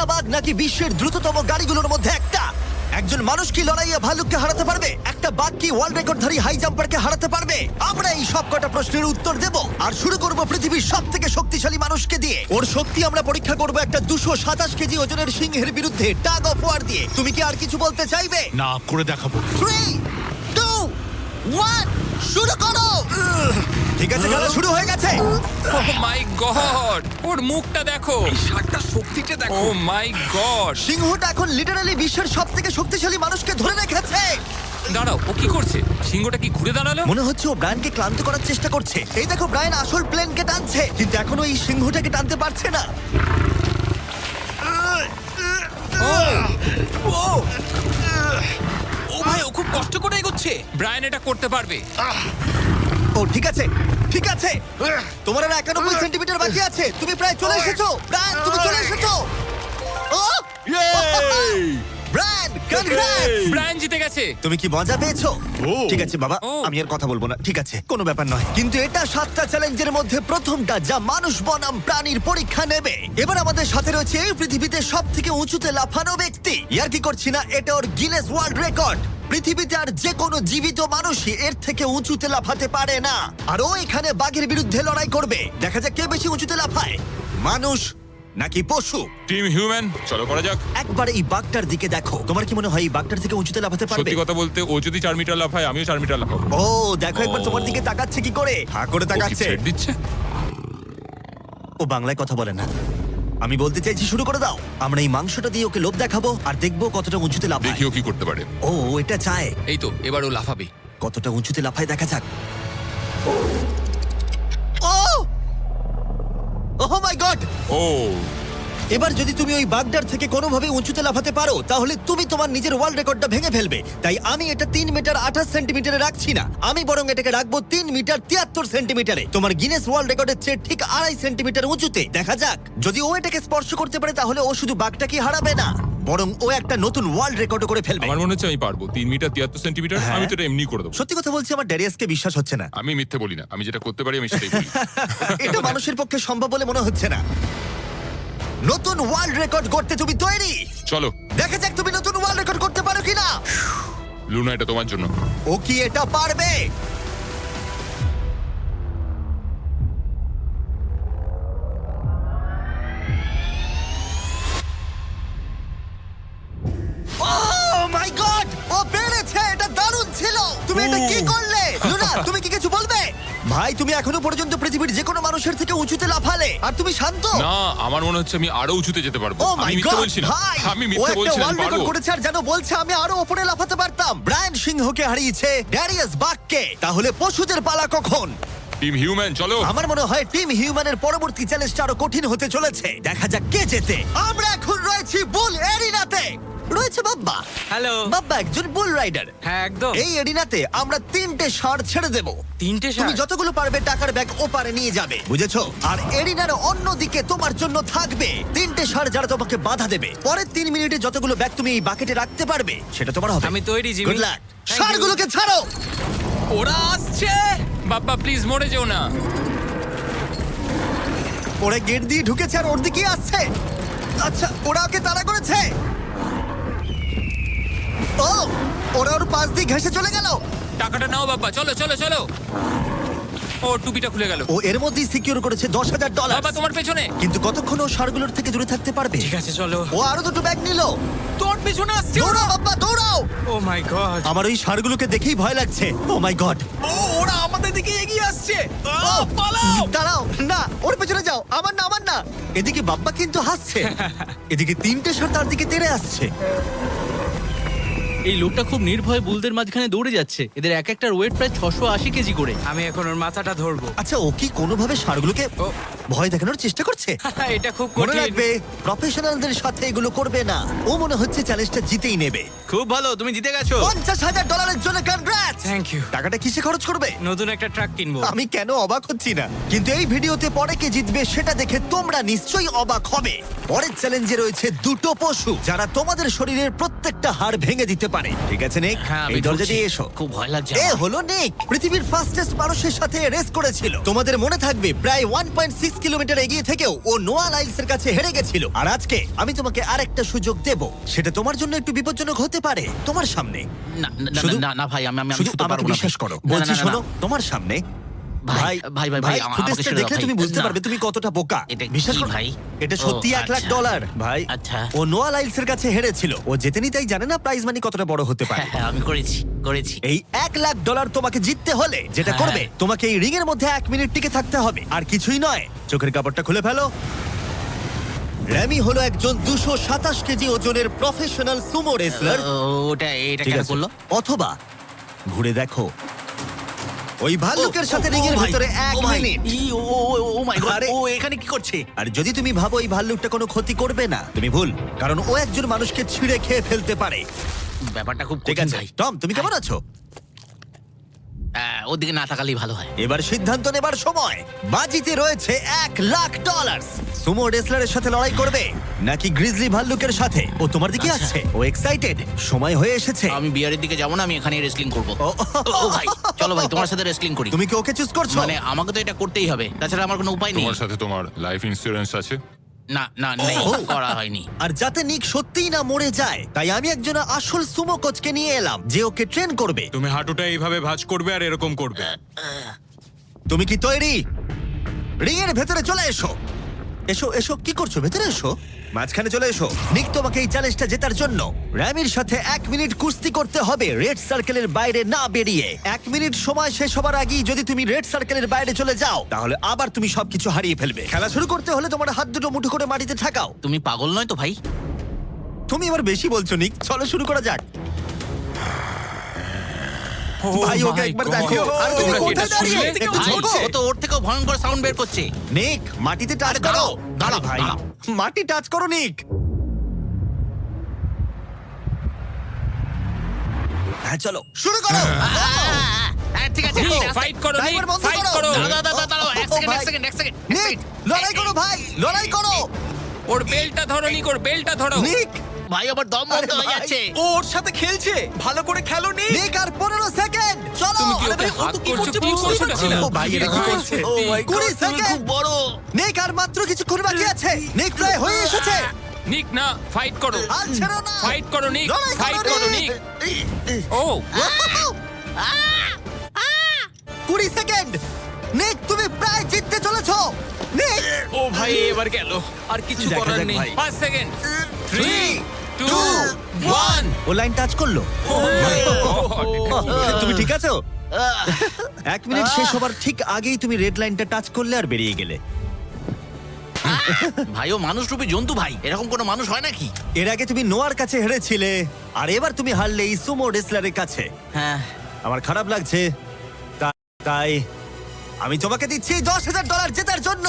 চিতাবাঘ নাকি বিশ্বের দ্রুততম গাড়িগুলোর মধ্যে একটা? একজন মানুষ কি লড়াইয়ে ভালুককে হারাতে পারবে? একটা বাঘ কি ওয়ার্ল্ড রেকর্ডধারী হাই জাম্পারকে হারাতে পারবে? আমরা এই সব কটা প্রশ্নের উত্তর দেব আর শুরু করব পৃথিবীর সবথেকে শক্তিশালী মানুষকে দিয়ে। ওর শক্তি আমরা পরীক্ষা করব একটা 227 কেজি ওজনের সিংহের বিরুদ্ধে টাগ অফ ওয়ার দিয়ে। তুমি কি আর কিছু বলতে চাইবে? না, করে দেখাবো। 3, 2, 1, শুরু করো। ঠিক আছে, খেলা শুরু হয়ে গেছে। ও মাই গড, ওর মুখটা দেখো। এই ষাটটার শক্তিটা ও দেখো। মাই গড। সিংহটা এখন লিটারালি বিশ্বের সবথেকে শক্তিশালী মানুষকে ধরে রেখেছে। দাঁড়াও, ও কি করছে? সিংহটা কি ঘুরে দাঁড়ালো? মনে হচ্ছে ও ব্রায়ানকে ক্লান্ত করার চেষ্টা করছে। এই দেখো, ব্রায়ান আসল প্লেনকে টানছে, কিন্তু এখনো এই সিংহটাকে টানতে পারছে না। ও ভাই, ও খুব কষ্ট করে এগোচ্ছে। ব্রায়ান এটা করতে পারবে। ও ঠিক আছে, ঠিক আছে। তোমার আর 91 সেন্টিমিটার বাকি আছে। তুমি প্রায় চলে এসেছো। ব্রায়ান, তুমি চলে এসেছো। ও ব্রায়ান, কনগ্রেটস! ব্রায়ান জিতে গেছে। তুমি কি মজা পেয়েছো? ঠিক আছে বাবা, ও। আমি আর কথা বলবো না। ঠিক আছে, কোনো ব্যাপার নয়। কিন্তু এটা 7টা চ্যালেঞ্জের মধ্যে প্রথমটা যা মানুষ বনাম প্রাণীর পরীক্ষা নেবে। এবার আমাদের সাথে রয়েছে এই পৃথিবীতে সবথেকে উঁচুতে লাফানো ব্যক্তি। ইয়ার কি করছি না, এটা ওর গিনেস ওয়ার্ল্ড রেকর্ড। পৃথিবীতে আর যে কোনো জীবিত মানুষই এর থেকে উঁচুতে লাফাতে পারে না। আর ও এখানে বাঘের বিরুদ্ধে লড়াই করবে। দেখা যাক কে বেশি উঁচুতে লাফায়, মানুষ নাকি পশু। টিম হিউম্যান, চলো করা যাক। একবার এই বাঘটার দিকে দেখো। তোমার কি মনে হয় এই বাঘটার থেকে উঁচুতে লাফাতে পারবে? সত্যি কথা বলতে, ও যদি 4 মিটার লাফায়, আমিও 4 মিটার লাফাবো। ও দেখো একবার তোমার দিকে তাকাচ্ছে কি করে, হা করে ও কি তাকাচ্ছে। ছেড়ে দিচ্ছে? ও বাংলায় কথা বলে না। আমি বলতে চাইছি শুরু করে দাও। আমরা এই মাংসটা দিয়ে ওকে লোভ দেখাবো আর দেখবো কতটা উঁচুতে লাফায়। দেখিও কি করতে পারে। ও এটা চায়। এই তো, এবার ও লাফাবে। কতটা উঁচুতে লাফায় দেখা যাক। ও ওহ মাই গড! ও এবার যদি তুমি ওই বাগদার থেকে কোনোভাবে উঁচুতে লাফাতে পারো, তাহলে তুমি তোমার নিজের ওয়ার্ল্ড রেকর্ডটা ভেঙে ফেলবে। তাই আমি এটা 3 মিটার 28 সেন্টিমিটারে রাখছি না, আমি বরং এটাকে রাখবো 3 মিটার 73 সেন্টিমিটারে। তোমার গিনেস ওয়ার্ল্ড রেকর্ডের চেয়ে ঠিক 2.5 সেন্টিমিটার উঁচুতে। দেখা যাক, যদি ও এটাকে স্পর্শ করতে পারে তাহলে ও শুধু বাগটাকে হারাবে না, বরং ও একটা নতুন ওয়ার্ল্ড রেকর্ড করে ফেলবে। আমার মনে হচ্ছে আমি পারবো। 3 মিটার 73 সেন্টিমিটার। হ্যাঁ। আমি তো এটা এমনি করে দেবো। সত্যি কথা বলছি, আমার ড্যারিয়াসকে বিশ্বাস হচ্ছে না। আমি মিথ্যে বলি না, আমি যেটা করতে পারি আমি সেটাই বলি। এটা মানুষের পক্ষে সম্ভব বলে মনে হচ্ছে না। নতুন ওয়ার্ল্ড রেকর্ড করতে তুমি তৈরি? চলো দেখা যাক তুমি নতুন ওয়ার্ল্ড রেকর্ড করতে পারো কিনা। লুনা, এটা তোমার জন্য। ও কি এটা পারবে? Oh my God! ও পেরেছে! এটা দারুণ ছিল! তুমি এটা কি করলে? লুনা, তুমি কি কিছু বলবে? ভাই, তুমি এখনো পর্যন্ত পৃথিবীর যে কোনো মানুষের থেকে উঁচুতে লাফালে আর তুমি শান্ত। না, আমার মনে হচ্ছে আমি আরো উঁচুতে যেতে পারবো। ও আমি মাই মিথ্যে গড বলছি না। ভাই, আমি ও মিথ্যে একটা বলছি না, আমি ওয়ার্ল্ড রেকর্ড পারবো। করেছে আর জানো বলছে আমি আরো উপরে লাফাতে পারতাম। ব্রায়ান সিংহকে হারিয়েছে ড্যারিয়াস বাককে। তাহলে পশুদের পালা কখন? টিম হিউম্যান, চলো। আমার মনে হয় টিম হিউম্যানের পরবর্তী চ্যালেঞ্জটা আরো কঠিন হতে চলেছে। দেখা যাক কে জেতে। আমরা এখন রয়েছি বুল এরিনাতে। রয়েছে বাব্বা। হ্যালো। বাব্বা একজন বুল রাইডার। হ্যাঁ, একদম। এই এরিনাতে আমরা 3টে ষাঁড় ছেড়ে দেব। 3টে তুমি ষাঁড়? যতগুলো পারবে টাকার ব্যাগ ওপারে নিয়ে যাবে, বুঝেছো? আর এরিনার অন্যদিকে তোমার জন্য থাকবে 3টে ষাঁড় যারা তোমাকে বাধা দেবে। পরের 3 মিনিটে যতগুলো ব্যাগ তুমি এই বাকেটে রাখতে পারবে সেটা তোমার হবে। আমি তৈরি, Jimmy. Good luck. Thank you. ষাঁড়গুলোকে ছাড়ো। ওরা আসছে। বাপ্পা প্লিজ মরে যেও না। ওরা গেট দিয়ে ঢুকেছে আর ওর দিকে আসছে। আচ্ছা, ওরা ওকে তাড়া করেছে। ও, ওরা ওর পাশ দিয়ে ঘেঁষে চলে গেল। টাকাটা নাও বাপ্পা, চলো চলো চলো। ও টুপিটা খুলে গেল। ও এর মধ্যেই সিকিউর করেছে $10,000। বাবা তোমার পেছনে। কিন্তু কতক্ষণ ও ষাঁড়গুলোর থেকে দূরে থাকতে পারবে? ঠিক আছে, চলো। ও আরো 2টো ব্যাগ নিল। তোর পেছনে আসছে ওরা। দৌড়াও বাবা, দৌড়াও। ও মাই গড। আমার ওই ষাঁড়গুলোকে দেখেই ভয় লাগছে। ও মাই গড। ও, ওরা আমাদের দিকে এগিয়ে আসছে। পালাও। দাঁড়াও, না ওর পেছনে যাও। আমার না, আমার না। এদিকে বাব্বা কিন্তু হাসছে। এদিকে 3টে ষাঁড় তার দিকে তেড়ে আসছে। এই লোকটা খুব নির্ভয়ে বুলদের মাঝখানে দৌড়ে যাচ্ছে। এদের এক একটার ওয়েট প্রায় 680 কেজি করে। আমি এখন ওর মাথাটা ধরবো। আচ্ছা, ও কি কোনোভাবে ষাঁড়গুলোকে ও। ভয় দেখানোর চেষ্টা করছে? এটা খুব মনে কঠিন। রাখবে, প্রফেশনালদের সাথে এগুলো করবে না। ও মনে হচ্ছে চ্যালেঞ্জটা জিতেই নেবে। খুব ভালো, তুমি জিতে গেছো। $50,000 জন্য কনগ্রাটস। Thank you. টাকাটা কিসে খরচ করবে? নতুন একটা ট্রাক কিনবো। আমি কেন অবাক হচ্ছি না, কিন্তু এই ভিডিওতে পরে কে জিতবে সেটা দেখে তোমরা নিশ্চয়ই অবাক হবে। পরের চ্যালেঞ্জে রয়েছে 2টো পশু যারা তোমাদের শরীরের প্রত্যেকটা হাড় ভেঙে দিতে পারে। ঠিক আছে নিক, হ্যাঁ, আমি এই দরজা ঢুকছি। দিয়ে এসো। খুব ভয় লাগছে এ আমার। হলো নিক, পৃথিবীর ফাস্টেস্ট মানুষের সাথে রেস করেছিল। তোমাদের মনে থাকবে প্রায় 1.6 কিলোমিটার এগিয়ে থেকেও ও নোয়া লাইলসের কাছে হেরে গেছিল। আর আজকে আমি তোমাকে আরেকটা সুযোগ দেব, সেটা তোমার জন্য একটু বিপজ্জনক হতে পারে। তোমার সামনে না না শুধু- না না ভাই, আমি শুধু শুতে আমাকে পারবো না ভাই। বিশ্বাস করো, না, না, বলছি না, না, শোনো, না। তোমার সামনে ভাই, ভাই, ভাই, ভাই, আমাকে ফুটেজটা ছেড়ে দাও, দেখলে ভাই। তুমি বুঝতে না। পারবে তুমি কতটা বোকা। এটা বিশ্বাস কি করো ভাই? এটা সত্যি ও, $1,00,000 আচ্ছা। ভাই। আচ্ছা। ও নোয়া লাইলসের কাছে হেরেছিল, ও জেতেনি তাই জানে না প্রাইজ মানি কতটা বড় হতে পারে। হ্যাঁ, হ্যাঁ, আমি করেছি। এই $1,00,000 তোমাকে জিততে হলে যেটা হ্যাঁ। করবে, তোমাকে এই রিং এর মধ্যে 1 মিনিট টিকে থাকতে হবে, আর কিছুই নয়। চোখের কাপড়টা খুলে ফেলো। র্যামি হলো একজন 227 কেজি ওজনের প্রফেশনাল সুমো রেসলার। এটা ঠিক কেন আছে, করলো? অথবা ঘুরে দেখো ওই ভাল্লুকের সাথে রিং এর ও ভাই, ভিতরে ও 1 ভাই, মিনিট। ও মাই গড, আরে- ও এখানে কি করছে? আর যদি তুমি ভাবো এই ভাল্লুকটা কোনো ক্ষতি করবে না, তুমি ভুল, কারণ ও একজন মানুষকে ছিঁড়ে খেয়ে ফেলতে পারে। ব্যাপারটা খুব ঠিক কঠিন আছে ভাই। টম, তুমি কেমন আছো? ওদিকে না তাকালেই ভালো হয়। এবার সিদ্ধান্ত নেবার সময়। বাজিতে রয়েছে $1,00,000। সুমো রেসলারের সাথে লড়াই করবে নাকি গ্রিজলি ভাল্লুকের সাথে? ও তোমার দিকে আচ্ছা। আসছে, ও এক্সাইটেড, সময় হয়ে এসেছে। আমি বিয়ারের দিকে যাবো না, আমি এখানে রেসলিং করবো। ও, ও ভাই, চলো ভাই, তোমার সাথে রেসলিং করি। তুমি কি ওকে চুজ করছো? মানে আমাকে তো এটা করতেই হবে, তাছাড়া আমার কোনো উপায় নেই। তোমার সাথে তোমার লাইফ ইন্স্যুরেন্স আছে? না না, নেই, ও। করা হয়নি। আর যাতে নিক সত্যিই না মরে যায়, তাই আমি একজন আসল সুমো কোচকে নিয়ে এলাম যে ওকে ট্রেন করবে। তুমি হাঁটুটা এইভাবে ভাঁজ করবে আর এরকম করবে। তুমি কি তৈরি? রিং এর ভেতরে চলে এসো। এসো এসো, কি করছো? ভেতরে এসো, মাঝখানে চলে এসো। নিক তোমাকে এই চ্যালেঞ্জটা জেতার জন্য র্যামির সাথে 1 মিনিট কুস্তি করতে হবে রেড সার্কেলের বাইরে না বেরিয়ে। 1 মিনিট সময় শেষ হবার আগেই যদি তুমি রেড সার্কেলের বাইরে চলে যাও, তাহলে আবার তুমি সবকিছু হারিয়ে ফেলবে। খেলা শুরু করতে হলে তোমার হাত দুটো মুঠো করে মাটিতে ঠাকাও। তুমি পাগল নয় তো ভাই? তুমি এবার বেশি বলছো নিক, চলো শুরু করা যাক। ভাই ওকে my একবার God! দেখো। আর তুমি তোমরা কি কোথায় এটা দাঁড়িয়ে? শুনলে? একটু ভাই, ঝোঁকো। ও তো ওর থেকেও ভয়ঙ্কর সাউন্ড বের করছে। নিক, মাটিতে টাচ আরে করো। দাঁড়াও, দাঁড়াও, আরে ভাই, দাঁড়াও। মাটি টাচ করো নিক। হ্যাঁ চলো শুরু করো। ঠিক আছে, ঠিক আছে। ফাইট করো, Timer নিক, বন্ধ ফাইট করো। করো। দাঁড়াও, এক ও সেকেন্ড, ভাই। এক সেকেন্ড, এক সেকেন্ড। নিক, লড়াই করো ভাই, লড়াই করো। ওর বেলটা ধরো, নিক, ওর বেলটা ধরো। নিক, ভাই, আবার দম আরে বন্ধ হয়ে ভাই। যাচ্ছে। ও ওর সাথে খেলছে, ভালো করে খেলো নি। নিক আর 15 সেকেন্ড, চলো। তুমি কি আরে ওকে ভাই, ও হাত তো কি করছো? করছে কি বুঝতেই করছো পারছি না। না? ও ভাই, এটা কি ভাই, করছে? ও মাই 20 গড, তুমি সেকেন্ড। খুব বড়। নিক আর মাত্র কিছুক্ষণ বাকি আছে। নিক প্রায় হয়ে এসেছে। নিক, না, ফাইট করো। আর ছেড়ো না। ফাইট করো, নিক, লড়াই ফাইট করো, নিক। ও 20 সেকেন্ড। নিক, তুমি প্রায় জিততে চলেছো। নিক, ও ভাই এবার গেল, আর কিছু দেখা করার যাক নেই। ভাই। 5 সেকেন্ড। 3 2 2, 1 ও লাইন টাচ করলো। তুমি ঠিক আছো? 1 মিনিট শেষ হবার ঠিক আগেই তুমি রেড লাইনটা টাচ করলে আর বেরিয়ে গেলে। ভাই, ও মানুষ রূপী জন্তু ভাই, এরকম কোনো মানুষ হয় নাকি? এর আগে তুমি নোয়ার কাছে হেরেছিলে, আর এবার তুমি হারলে এই সুমো রেসলারের কাছে। হ্যাঁ, আমার খারাপ লাগছে, তাই আমি তোমাকে দিচ্ছি $10,000 জেতার জন্য।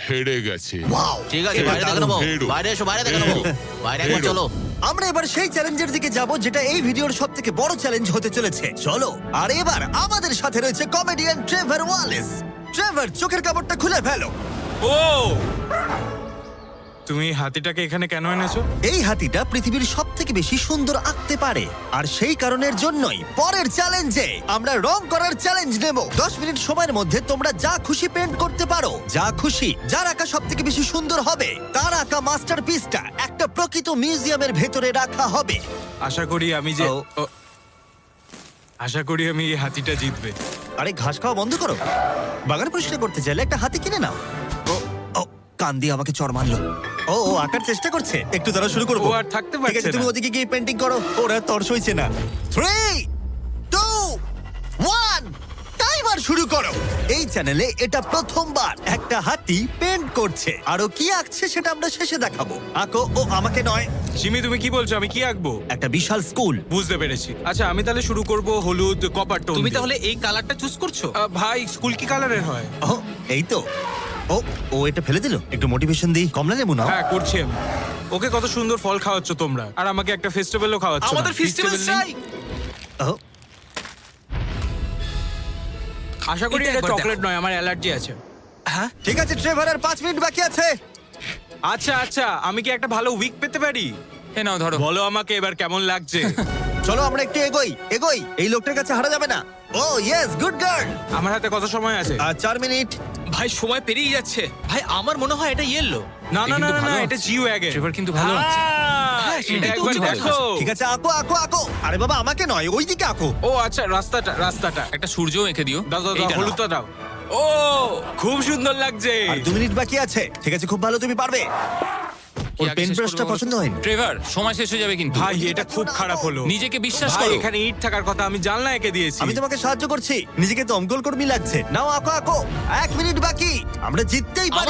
হেরে গেছে। ওয়াও, ঠিক আছে, এটা বাইরে দেখে দারুণ। নেবো। হেরো। বাইরে এসো, বাইরে দেখে নেবো। বাইরে একবার চলো। আমরা এবার সেই চ্যালেঞ্জের দিকে যাব যেটা এই ভিডিওর সব থেকে বড় চ্যালেঞ্জ হতে চলেছে। চলো। আর এবার আমাদের সাথে রয়েছে কমেডিয়ান ট্রেভার ওয়ালেস। ট্রেভার, চোখের কাপড়টা খুলে ফেলো। ও, তুমি হাতিটাকে এখানে কেন এনেছো? এই হাতিটা পৃথিবীর সব থেকে বেশি সুন্দর আঁকতে পারে, আর সেই কারণের জন্যই পরের চ্যালেঞ্জে আমরা রং করার চ্যালেঞ্জ নেব। 10 মিনিট সময়ের মধ্যে তোমরা যা খুশি পেন্ট করতে পারো, যা খুশি। যার আঁকা সব থেকে বেশি সুন্দর হবে তার আঁকা মাস্টারপিসটা একটা প্রকৃত মিউজিয়ামের ভেতরে রাখা হবে। আশা করি আমি যে ও। ও, আশা করি আমি এই হাতিটা জিতবে। আরে ঘাস খাওয়া বন্ধ করো। বাগান পরিষ্কার করতে চাইলে একটা হাতি কিনে নাও। ও, ও, কান দিয়ে আমাকে চড় মারলো। ও ও আঁকার চেষ্টা করছে, একটু দ্বারা শুরু করবো। ও আর থাকতে ঠিক পারছে আছে, তুমি না। ওদিকে গিয়ে পেন্টিং করো। ওরা তর সইছে না। 3 2 1 টাইমার শুরু করো। এই চ্যানেলে এটা প্রথমবার একটা হাতি পেন্ট করছে। আরো কি আঁকছে সেটা আমরা শেষে দেখাবো। আঁকো। ও, আমাকে নয়, সিমি, তুমি কি বলছো? আমি কি আঁকবো? একটা বিশাল স্কুল। বুঝতে পেরেছি। আচ্ছা, আমি তাহলে শুরু করব হলুদ কপার টোন তুমি দিয়ে। তাহলে এই কালারটা চুজ করছো? ভাই, স্কুল কি কালারের হয়? ও, এই তো। ও ও এটা ফেলে দিল। একটু মোটিভেশন দিই। কমলা লেবু নাও। হ্যাঁ, করছি আমি। ওকে কত সুন্দর ফল খাওয়াচ্ছ তোমরা, আর আমাকে একটা ফেস্টিভ্যালও খাওয়াচ্ছ না। আমাদের ফেস্টিভ্যাল Festival নেই? চাই। ও, আশা করি এটা এটা একবার চকলেট দেখো। নয়, আমার অ্যালার্জি আছে। হ্যাঁ, ঠিক আছে ট্রেভার, আর 5 মিনিট বাকি আছে। আচ্ছা আচ্ছা, আমি কি একটা ভালো উইক পেতে পারি? এ নাও, ধরো। বলো আমাকে এবার কেমন লাগছে। চলো আমরা একটু এগোই এগোই। এই লোকটার কাছে হারা যাবে না। ও ইয়েস, গুড গার্ল। আমার হাতে কত সময় আছে? আর 4 মিনিট। ভাই সময় পেরিয়ে যাচ্ছে। ভাই আমার মনে হয় এটা ইয়েলো। না এ না না কিন্তু না ভালো না, আছে। এটা জিও ওয়াগন। ট্রেভার কিন্তু ভালো আছে। হ্যাঁ, এটা সেটাই তো একবার হচ্ছে কথা। দেখো। ঠিক আছে, আঁকো আঁকো আঁকো। আরে বাবা, আমাকে নয়, ওইদিকে আঁকো। ও আচ্ছা, রাস্তাটা একটা সূর্যও এঁকে দিও। দাও দাও দাও, এইটা নাও। হলুদটা দাও। ও খুব সুন্দর লাগছে। আর 2 মিনিট বাকি আছে। ঠিক আছে, খুব ভালো, তুমি পারবে। কি ওর আগে পেন শেষ ব্রাশটা করবো পছন্দ বলো তো? হয়নি। ট্রেভার, সময় শেষ হয়ে যাবে কিন্তু। ভাই এটা খুব খারাপ হলো। নিজেকে বিশ্বাস ভাই করো। এখানে ইট থাকার কথা, আমি জানলা এঁকে দিয়েছি। আমি তোমাকে সাহায্য করছি। নিজেকে দমকল কর্মী লাগছে। নাও আঁকো আঁকো। 1 মিনিট বাকি, আমরা জিততেই পারি।